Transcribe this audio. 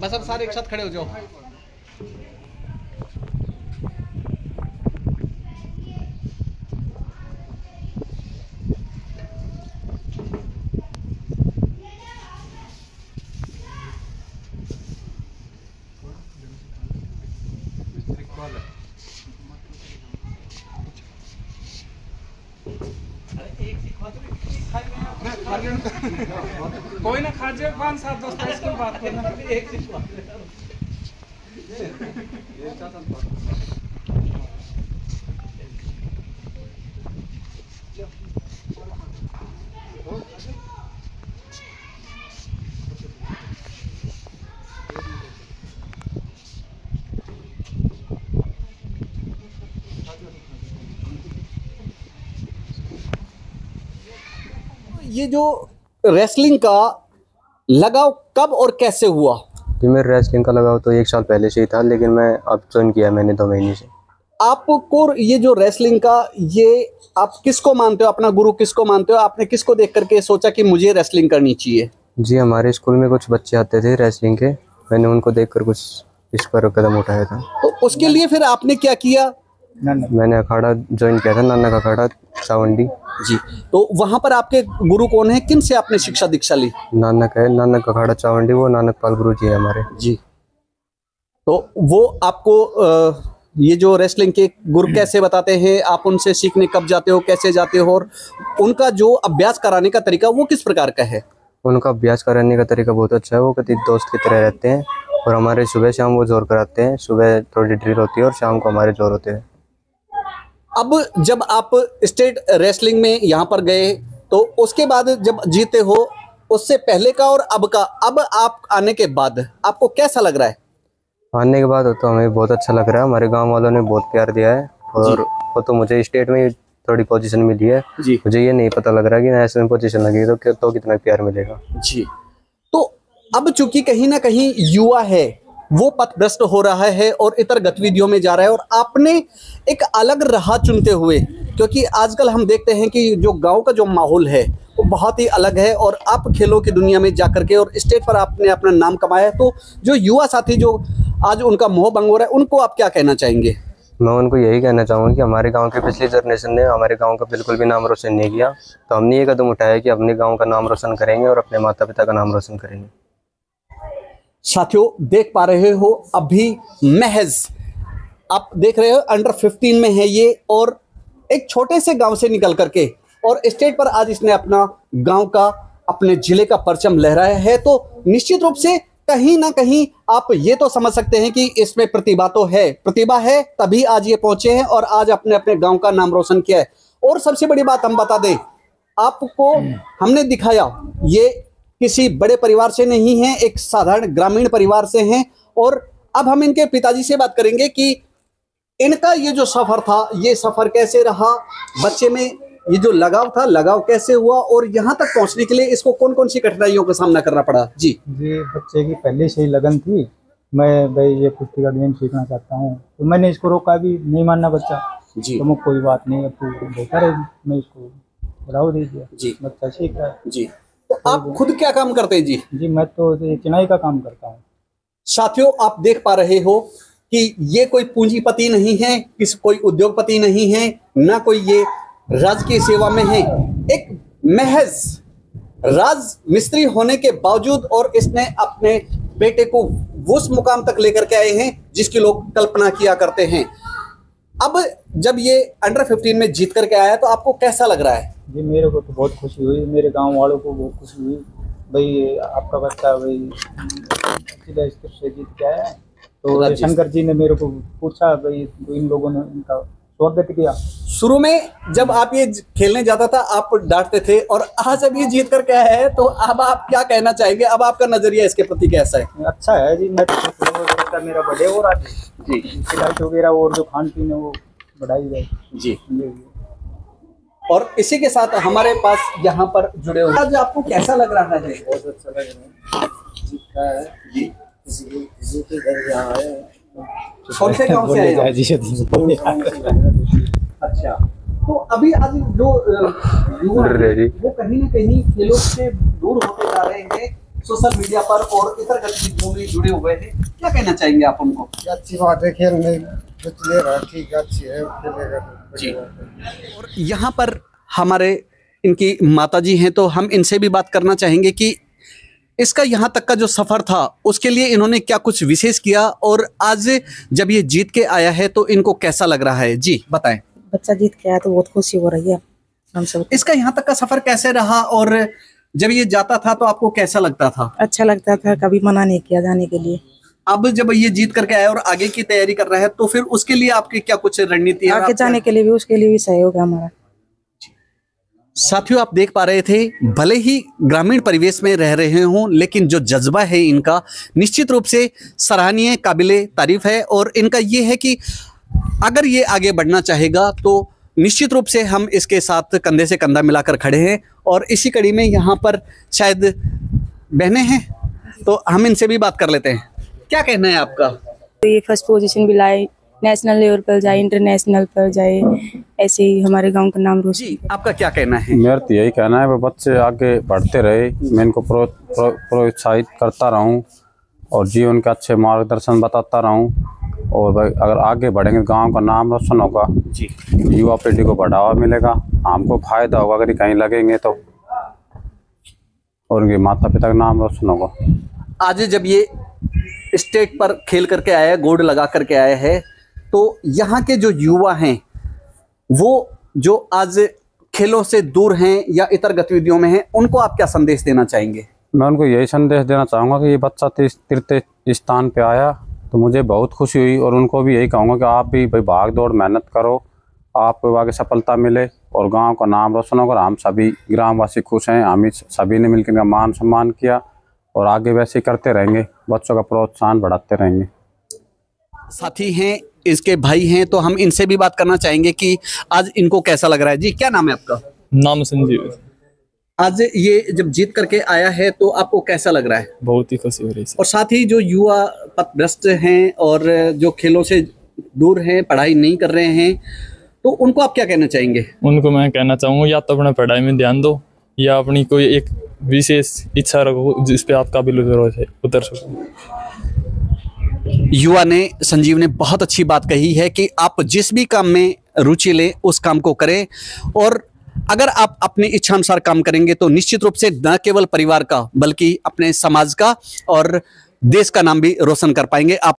बस अब सारे एक साथ खड़े हो जाओ। कोई ना खा जाए 5-7 दोस्त इसकी बात करना। ये जो रेसलिंग का लगाव कब और कैसे हुआ? जी मेरे रेसलिंग का लगाव तो 1 साल पहले से ही था, लेकिन मैं अब ज्वाइन किया मैंने 2 महीने से। आपको ये जो रेसलिंग का, ये आप किसको मानते हो, अपना गुरु किसको मानते हो? आपने किसको देख करके सोचा कि मुझे रेसलिंग करनी चाहिए? जी हमारे स्कूल में कुछ बच्चे आते थे रेसलिंग के, मैंने उनको देखकर कुछ इस पर कदम उठाया था। तो उसके लिए फिर आपने क्या किया? मैंने अखाड़ा ज्वाइन किया था, नानक अखाड़ा चावंडी। जी, तो वहां पर आपके गुरु कौन है, किन से आपने शिक्षा दीक्षा ली? नानक है, नानक अखाड़ा चावंडी, वो नानक पाल गुरु जी है हमारे। जी, तो वो आपको ये जो रेसलिंग के गुरु कैसे बताते हैं, आप उनसे सीखने कब जाते हो, कैसे जाते हो, और उनका जो अभ्यास कराने का तरीका वो किस प्रकार का है? उनका अभ्यास कराने का तरीका बहुत अच्छा है, वो कति दोस्त की तरह रहते हैं और हमारे सुबह शाम वो जोर कराते हैं। सुबह थोड़ी ड्रिल होती है और शाम को हमारे जोर होते हैं। अब जब आप स्टेट रेसलिंग में यहाँ पर गए, तो उसके बाद जब जीते हो, उससे पहले का और अब का, अब आप आने के बाद आपको कैसा लग रहा है? आने के बाद तो हमें बहुत अच्छा लग रहा है, हमारे गांव वालों ने बहुत प्यार दिया है और वो तो मुझे स्टेट में थोड़ी पोजीशन मिली है जी। मुझे ये नहीं पता लग रहा कि नेशनल पोजीशन लगी तो कितना प्यार मिलेगा जी। तो अब चूंकि कहीं ना कहीं युवा है वो पथभ्रष्ट हो रहा है और इतर गतिविधियों में जा रहा है, और आपने एक अलग राह चुनते हुए, क्योंकि आजकल हम देखते हैं कि जो गांव का जो माहौल है वो बहुत ही अलग है, और आप खेलों की दुनिया में जाकर के और स्टेज पर आपने अपना नाम कमाया है, तो जो युवा साथी जो आज उनका मोह भंग हो रहा है, उनको आप क्या कहना चाहेंगे? मैं उनको यही कहना चाहूँगा कि हमारे गांव के पिछली जनरेशन ने हमारे गांव का बिल्कुल भी नाम रोशन नहीं किया, तो हमने ये कदम उठाया कि अपने गांव का नाम रोशन करेंगे और अपने माता पिता का नाम रोशन करेंगे। साथियों देख पा रहे हो, अभी महज आप देख रहे हो अंडर 15 में है ये, और एक छोटे से गांव से निकल करके और स्टेज पर आज इसने अपना गांव का, अपने जिले का परचम लहराया है। तो निश्चित रूप से कहीं ना कहीं आप ये तो समझ सकते हैं कि इसमें प्रतिभा तो है, प्रतिभा है तभी आज ये पहुंचे हैं और आज अपने अपने गांव का नाम रोशन किया है। और सबसे बड़ी बात हम बता दें आपको, हमने दिखाया ये किसी बड़े परिवार से नहीं है, एक साधारण ग्रामीण परिवार से हैं। और अब हम इनके पिताजी से बात करेंगे कि इनका ये जो सफर था, ये सफर कैसे रहा, बच्चे में ये जो लगाव था, लगाव कैसे हुआ, और यहाँ तक पहुँचने के लिए इसको कौन कौन सी कठिनाइयों का सामना करना पड़ा? जी बच्चे की पहले से ही लगन थी, मैं भाई ये कुश्ती का गेम सीखना चाहता हूँ, तो मैंने इसको रोका भी नहीं, मानना बच्चा जी, तो मैं कोई बात नहीं, अब तू देखा रहे, मैं इसको बढ़ावा दे दिया जी, बच्चा सीख रहा है जी। तो आप खुद क्या काम करते हैं? जी जी मैं तो चिनाई का काम करता हूँ। साथियों आप देख पा रहे हो कि ये कोई पूंजीपति नहीं है, कोई उद्योगपति नहीं है, ना कोई ये राजकीय सेवा में है, एक महज राज मिस्त्री होने के बावजूद और इसने अपने बेटे को उस मुकाम तक लेकर के आए हैं जिसकी लोग कल्पना किया करते हैं। अब जब ये अंडर 15 में जीत करके आया तो आपको कैसा लग रहा है? जी मेरे को तो बहुत खुशी हुई, मेरे गांव वालों को बहुत खुशी हुई, भाई आपका बच्चा भाई जिला स्तर से जीत के आया है। तो शंकर जी ने मेरे को पूछा, भाई तो इन लोगों ने इनका स्वागत किया। शुरू में जब आप ये खेलने जाता था आप डांटते थे, और आज जब ये जीत कर क्या है तो अब आप क्या कहना चाहेंगे? अब आपका नजरिया इसके प्रति कैसा है? अच्छा है जी, मैं तो मेरा बढ़े हो रहा है जी, लाइट वगैरह और जो खान पीन है वो बढ़ाई जाए जी। और इसी के साथ हमारे पास यहाँ पर जुड़े हुए, आज आपको कैसा लग रहा है? बहुत अच्छा लग रहा है जी। किसी के घर जा रहे हैं। कौन से गांव से आए हैं? अच्छा, तो अभी आज जो युवा हैं, वो कहीं न कहीं खेलों से दूर होते जा रहे हैं, सोशल मीडिया पर और इतर गतिविधियों में जुड़े हुए हैं, क्या कहना चाहेंगे आप उनको? अच्छी बात है, खेल में ले रहा, ठीक है, अच्छी है, खेलेगा जी। और यहाँ पर हमारे इनकी माताजी हैं, तो हम इनसे भी बात करना चाहेंगे कि इसका यहाँ तक का जो सफर था उसके लिए इन्होंने क्या कुछ विशेष किया, और आज जब ये जीत के आया है तो इनको कैसा लग रहा है? जी बताएं। बच्चा जीत के आया तो बहुत खुशी हो रही है हम सब। इसका यहाँ तक का सफर कैसे रहा, और जब ये जाता था तो आपको कैसा लगता था? अच्छा लगता था, कभी मना नहीं किया जाने के लिए। अब जब ये जीत करके आया और आगे की तैयारी कर रहा है तो फिर उसके लिए आपकी क्या कुछ रणनीति है? आगे जाने के लिए भी, उसके लिए भी सहयोग है हमारा। साथियों, आप देख पा रहे थे, भले ही ग्रामीण परिवेश में रह रहे हों, लेकिन जो जज्बा है इनका निश्चित रूप से सराहनीय, काबिले तारीफ है। और इनका ये है कि अगर ये आगे बढ़ना चाहेगा तो निश्चित रूप से हम इसके साथ कंधे से कंधा मिलाकर खड़े हैं। और इसी कड़ी में यहाँ पर शायद बहनें हैं, तो हम इनसे भी बात कर लेते हैं। क्या कहना है आपका? तो ये फर्स्ट पोजीशन भी लाए, नेशनल लेवल पर जाए, इंटरनेशनल पर जाए, ऐसे ही हमारे गांव का नाम रोशन। जी, आपका क्या कहना है? मेरा तो यही कहना है, वो बच्चे आगे बढ़ते रहे, मैं इनको प्रोत्साहित करता रहूं और जीवन के अच्छे मार्गदर्शन बताता रहूं। और भाई अगर आगे बढ़ेंगे गांव का नाम रोशन होगा जी, युवा पीढ़ी को बढ़ावा मिलेगा, हमको फायदा होगा अगर कहीं लगेंगे तो, और उनके माता पिता का नाम रोशन होगा। आज जब ये स्टेट पर खेल करके आया है, गोल्ड लगा करके आया है, तो यहाँ के जो युवा हैं वो जो आज खेलों से दूर हैं या इतर गतिविधियों में हैं, उनको आप क्या संदेश देना चाहेंगे? मैं उनको यही संदेश देना चाहूँगा कि ये बच्चा तीर्थ स्थान पे आया तो मुझे बहुत खुशी हुई, और उनको भी यही कहूँगा कि आप भी भाई भाग दौड़ मेहनत करो, आपको आगे सफलता मिले और गांव का नाम रोशन होगा। हम सभी ग्रामवासी खुश हैं, हम सभी ने मिलकर इनका मान सम्मान किया और आगे वैसे ही करते रहेंगे, बच्चों का प्रोत्साहन बढ़ाते रहेंगे। साथी हैं, इसके भाई हैं, तो हम इनसे भी बात करना चाहेंगे कि आज इनको कैसा लग रहा है। जी, क्या नाम है आपका? नाम संजीव। आज ये जब जीत करके आया है तो आपको कैसा लग रहा है? बहुत ही खुशी हो रही है। और साथ ही जो युवा पथभ्रष्ट हैं और जो खेलों से दूर हैं, पढ़ाई नहीं कर रहे हैं, तो उनको आप क्या कहना चाहेंगे? उनको मैं कहना चाहूँगा, या तो अपने पढ़ाई में ध्यान दो, या अपनी कोई एक विशेष इच्छा रखो जिस पे आप काबिल उतर सको। युवा ने, संजीव ने बहुत अच्छी बात कही है कि आप जिस भी काम में रुचि लें उस काम को करें, और अगर आप अपनी इच्छा अनुसार काम करेंगे तो निश्चित रूप से न केवल परिवार का बल्कि अपने समाज का और देश का नाम भी रोशन कर पाएंगे। आप